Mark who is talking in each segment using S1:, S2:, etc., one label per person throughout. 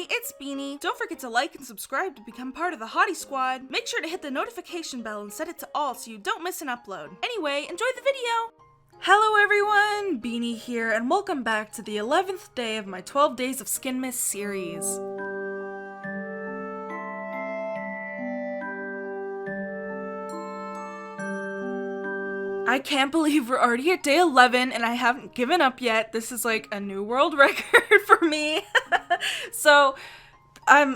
S1: Hey, it's Beanie. Don't forget to like and subscribe to become part of the Hottie Squad. Make sure to hit the notification bell and set it to all so you don't miss an upload. Anyway, enjoy the video! Hello everyone, Beanie here, and welcome back to the 11th day of my 12 Days of Skin Mist series. I can't believe we're already at day 11 and I haven't given up yet. This is like a new world record for me. So,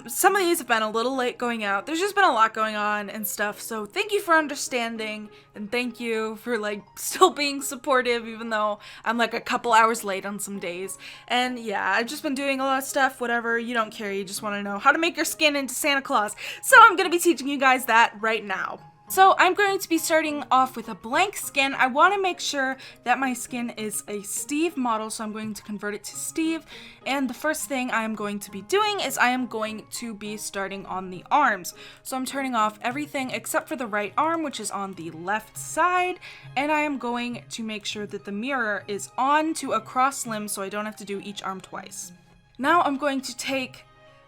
S1: some of these have been a little late going out. There's just been a lot going on and stuff. So thank you for understanding and thank you for like still being supportive even though I'm like a couple hours late on some days. And yeah, I've just been doing a lot of stuff, whatever. You don't care. You just want to know how to make your skin into Santa Claus. So I'm going to be teaching you guys that right now. So I'm going to be starting off with a blank skin. I want to make sure that my skin is a Steve model, so I'm going to convert it to Steve. And the first thing I am going to be doing is I am going to be starting on the arms. So I'm turning off everything except for the right arm, which is on the left side. And I am going to make sure that the mirror is on to a cross limb so I don't have to do each arm twice. Now I'm going to take,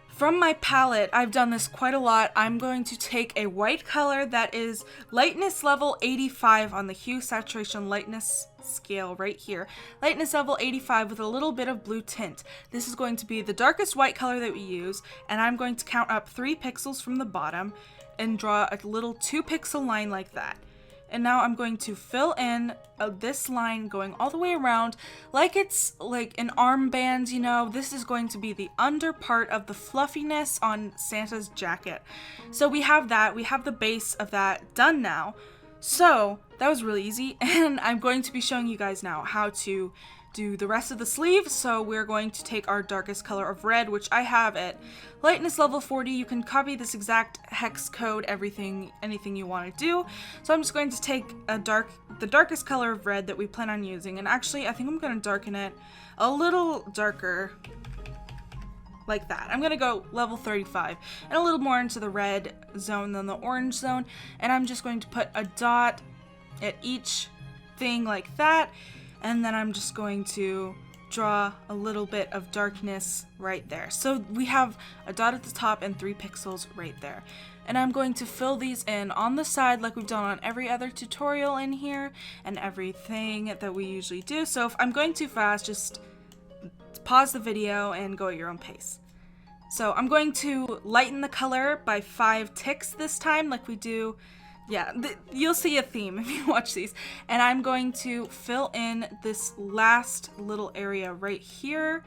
S1: from my palette, I've done this quite a lot, I'm going to take a white color that is lightness level 85 on the hue saturation lightness scale right here. Lightness level 85 with a little bit of blue tint. This is going to be the darkest white color that we use, and I'm going to count up 3 pixels from the bottom and draw a little 2 pixel line like that. And now I'm going to fill in this line going all the way around like it's like an armband, you know. This is going to be the under part of the fluffiness on Santa's jacket. So we have that. We have the base of that done now. So that was really easy. And I'm going to be showing you guys now how to do the rest of the sleeve. So we're going to take our darkest color of red, which I have at lightness level 40. You can copy this exact hex code, anything you want to do. So I'm just going to take the darkest color of red that we plan on using, and actually I think I'm going to darken it a little darker like that. I'm going to go level 35 and a little more into the red zone than the orange zone, and I'm just going to put a dot at each thing like that. And then I'm just going to draw a little bit of darkness right there. So we have a dot at the top and 3 pixels right there. And I'm going to fill these in on the side like we've done on every other tutorial in here and everything that we usually do. So if I'm going too fast, just pause the video and go at your own pace. So I'm going to lighten the color by 5 ticks this time like we do. Yeah, you'll see a theme if you watch these. And I'm going to fill in this last little area right here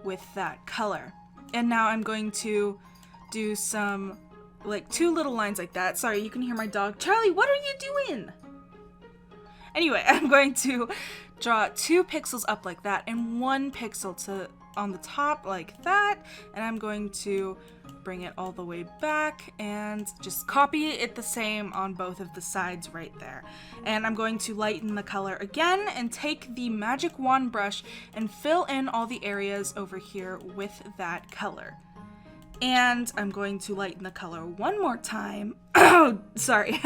S1: with that color. And now I'm going to do some, like 2 little lines like that. Sorry, you can hear my dog. Charlie, what are you doing? Anyway, I'm going to draw 2 pixels up like that and 1 pixel on the top like that. And I'm going to bring it all the way back and just copy it the same on both of the sides right there. And I'm going to lighten the color again and take the magic wand brush and fill in all the areas over here with that color. And I'm going to lighten the color one more time. Oh, sorry,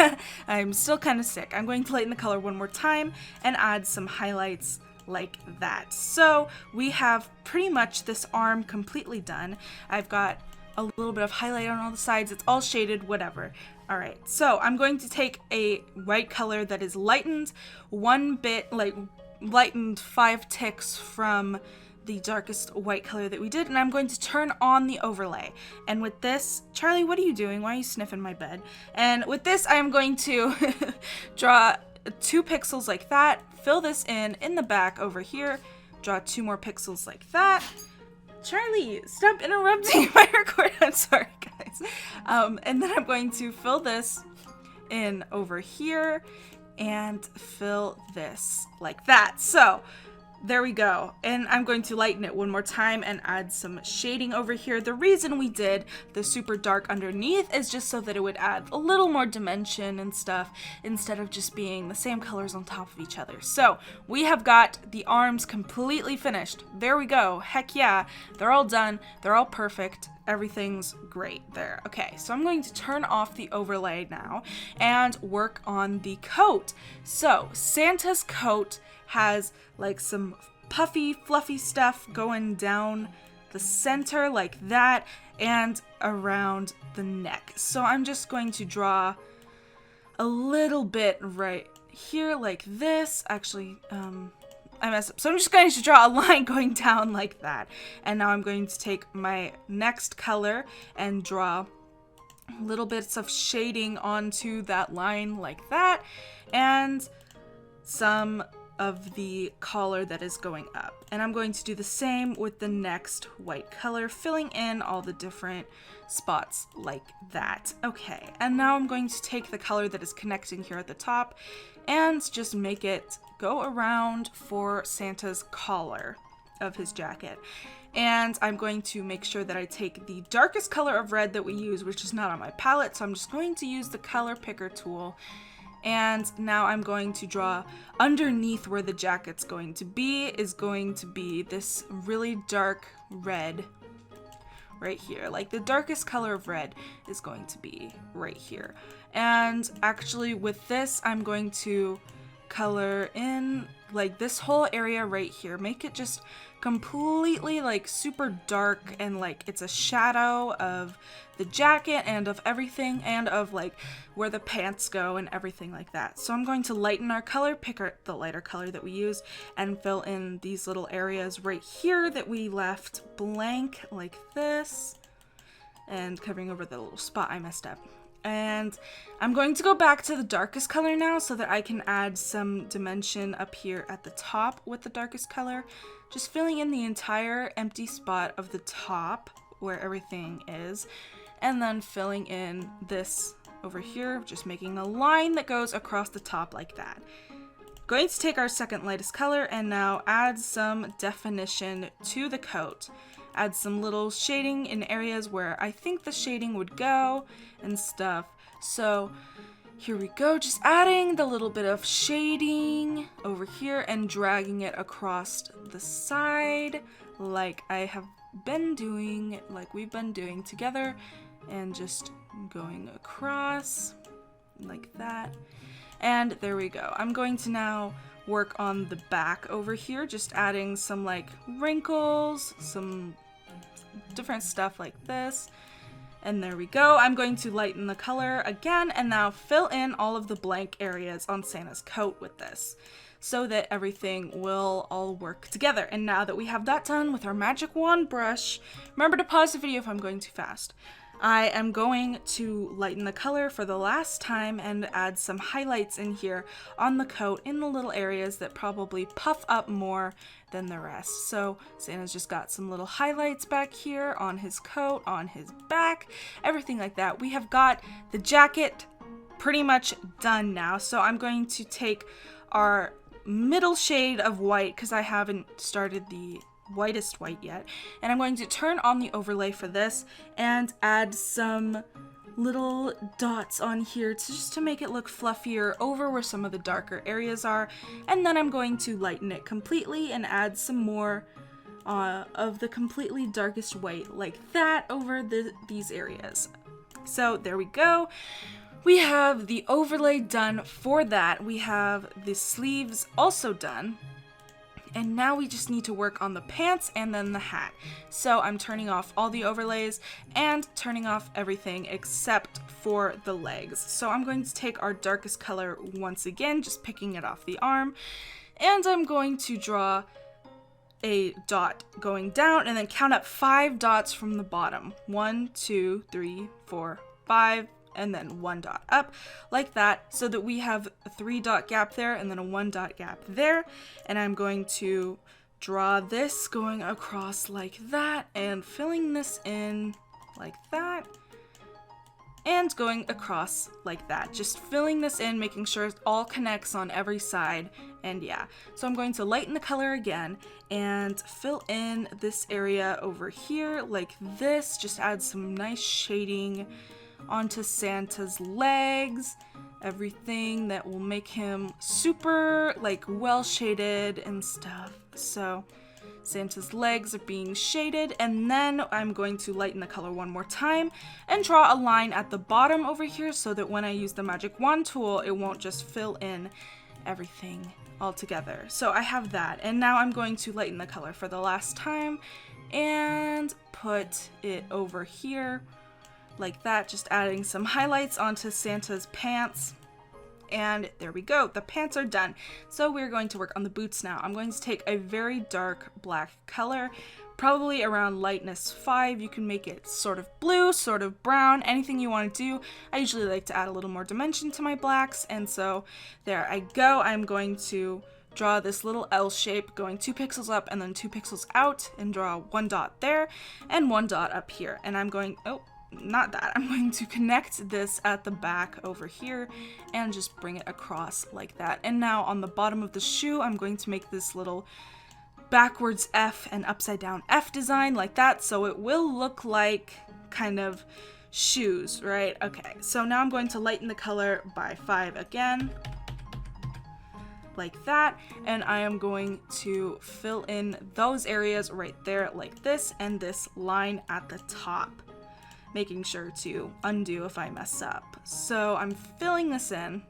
S1: I'm still kind of sick. I'm going to lighten the color one more time and add some highlights like that. So we have pretty much this arm completely done. I've got a little bit of highlight on all the sides. It's all shaded, whatever. Alright, so I'm going to take a white color that is lightened one bit, like lightened 5 ticks from the darkest white color that we did, and I'm going to turn on the overlay. And with this, Charlie, what are you doing? Why are you sniffing my bed? And with this, I'm going to draw 2 pixels like that, fill this in the back over here, draw 2 more pixels like that. Charlie, stop interrupting my recording. I'm sorry, guys. And then I'm going to fill this in over here and fill this like that. So there we go. And I'm going to lighten it one more time and add some shading over here. The reason we did the super dark underneath is just so that it would add a little more dimension and stuff instead of just being the same colors on top of each other. So we have got the arms completely finished. There we go. Heck yeah. They're all done. They're all perfect. Everything's great there. Okay, so I'm going to turn off the overlay now and work on the coat. So Santa's coat has like some puffy, fluffy stuff going down the center like that, and around the neck. So I'm just going to draw a little bit right here like this. Actually, I messed up. So I'm just going to draw a line going down like that. And now I'm going to take my next color and draw little bits of shading onto that line like that, and some of the collar that is going up. And I'm going to do the same with the next white color, filling in all the different spots like that. Okay, and now I'm going to take the color that is connecting here at the top and just make it go around for Santa's collar of his jacket. And I'm going to make sure that I take the darkest color of red that we use, which is not on my palette, so I'm just going to use the color picker tool. And now I'm going to draw underneath where the jacket's going to be is going to be this really dark red right here. Like the darkest color of red is going to be right here. And actually with this, I'm going to color in like this whole area right here. Make it just completely like super dark, and like it's a shadow of the jacket and of everything, and of like where the pants go and everything like that. So I'm going to lighten our color, pick the lighter color that we used, and fill in these little areas right here that we left blank like this, and covering over the little spot I messed up. And I'm going to go back to the darkest color now so that I can add some dimension up here at the top with the darkest color. Just filling in the entire empty spot of the top where everything is. And then filling in this over here, just making a line that goes across the top like that. Going to take our second lightest color and now add some definition to the coat. Add some little shading in areas where I think the shading would go and stuff. So here we go, just adding the little bit of shading over here and dragging it across the side like I have been doing, like we've been doing together, and just going across like that. And there we go. I'm going to now work on the back over here, just adding some like wrinkles, some different stuff like this. And there we go. I'm going to lighten the color again and now fill in all of the blank areas on Santa's coat with this, so that everything will all work together. And now that we have that done with our magic wand brush, remember to pause the video if I'm going too fast. I am going to lighten the color for the last time and add some highlights in here on the coat in the little areas that probably puff up more than the rest. So Santa's just got some little highlights back here on his coat, on his back, everything like that. We have got the jacket pretty much done now. So I'm going to take our middle shade of white, because I haven't started the whitest white yet, and I'm going to turn on the overlay for this and add some little dots on here just to make it look fluffier over where some of the darker areas are. And then I'm going to lighten it completely and add some more of the completely darkest white like that over these areas. So there we go. We have the overlay done for that. We have the sleeves also done. And now we just need to work on the pants and then the hat. So I'm turning off all the overlays and turning off everything except for the legs. So I'm going to take our darkest color once again, just picking it off the arm. And I'm going to draw a dot going down and then count up 5 dots from the bottom. 1, 2, 3, 4, 5. And then 1 dot up like that, so that we have a 3 dot gap there and then a 1 dot gap there. And I'm going to draw this going across like that and filling this in like that and going across like that, just filling this in, making sure it all connects on every side. And yeah, so I'm going to lighten the color again and fill in this area over here like this, just add some nice shading onto Santa's legs, everything that will make him super like well shaded and stuff. So Santa's legs are being shaded, and then I'm going to lighten the color one more time and draw a line at the bottom over here so that when I use the magic wand tool, it won't just fill in everything all together. So I have that, and now I'm going to lighten the color for the last time and put it over here like that, just adding some highlights onto Santa's pants. And there we go, the pants are done. So we're going to work on the boots now. I'm going to take a very dark black color, probably around lightness 5. You can make it sort of blue, sort of brown, anything you want to do. I usually like to add a little more dimension to my blacks, and so there I go. I'm going to draw this little L shape going 2 pixels up and then 2 pixels out, and draw 1 dot there and 1 dot up here. And I'm going, oh, not that, I'm going to connect this at the back over here and just bring it across like that. And now on the bottom of the shoe, I'm going to make this little backwards F and upside down F design like that, so it will look like kind of shoes, right? Okay, so now I'm going to lighten the color by 5 again, like that, and I am going to fill in those areas right there like this, and this line at the top, making sure to undo if I mess up. So I'm filling this in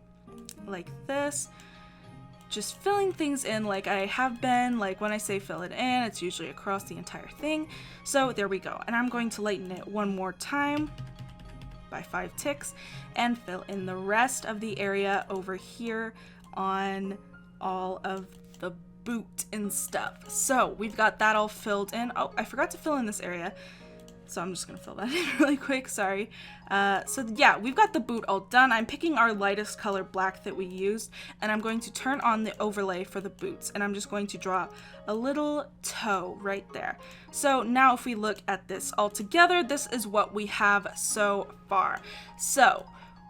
S1: like this, just filling things in like I have been. Like when I say fill it in, it's usually across the entire thing. So there we go. And I'm going to lighten it one more time by 5 ticks and fill in the rest of the area over here on all of the boot and stuff. So we've got that all filled in. Oh, I forgot to fill in this area, so I'm just gonna fill that in really quick, sorry. So yeah, we've got the boot all done. I'm picking our lightest color black that we used, and I'm going to turn on the overlay for the boots, and I'm just going to draw a little toe right there. So now if we look at this all together, this is what we have so far. So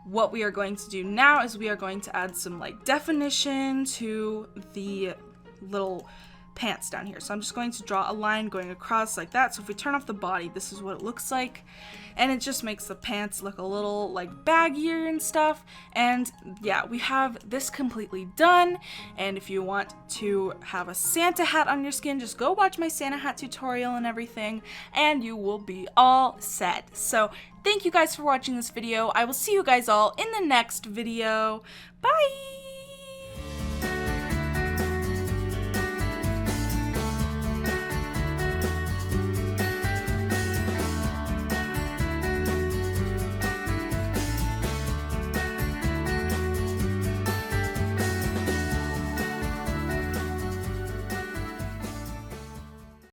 S1: what we are going to do now is we are going to add some like definition to the little pants down here. So I'm just going to draw a line going across like that. So if we turn off the body, this is what it looks like, and it just makes the pants look a little like baggier and stuff. And yeah, we have this completely done. And if you want to have a Santa hat on your skin, just go watch my Santa hat tutorial and everything, and you will be all set. So thank you guys for watching this video. I will see you guys all in the next video. Bye!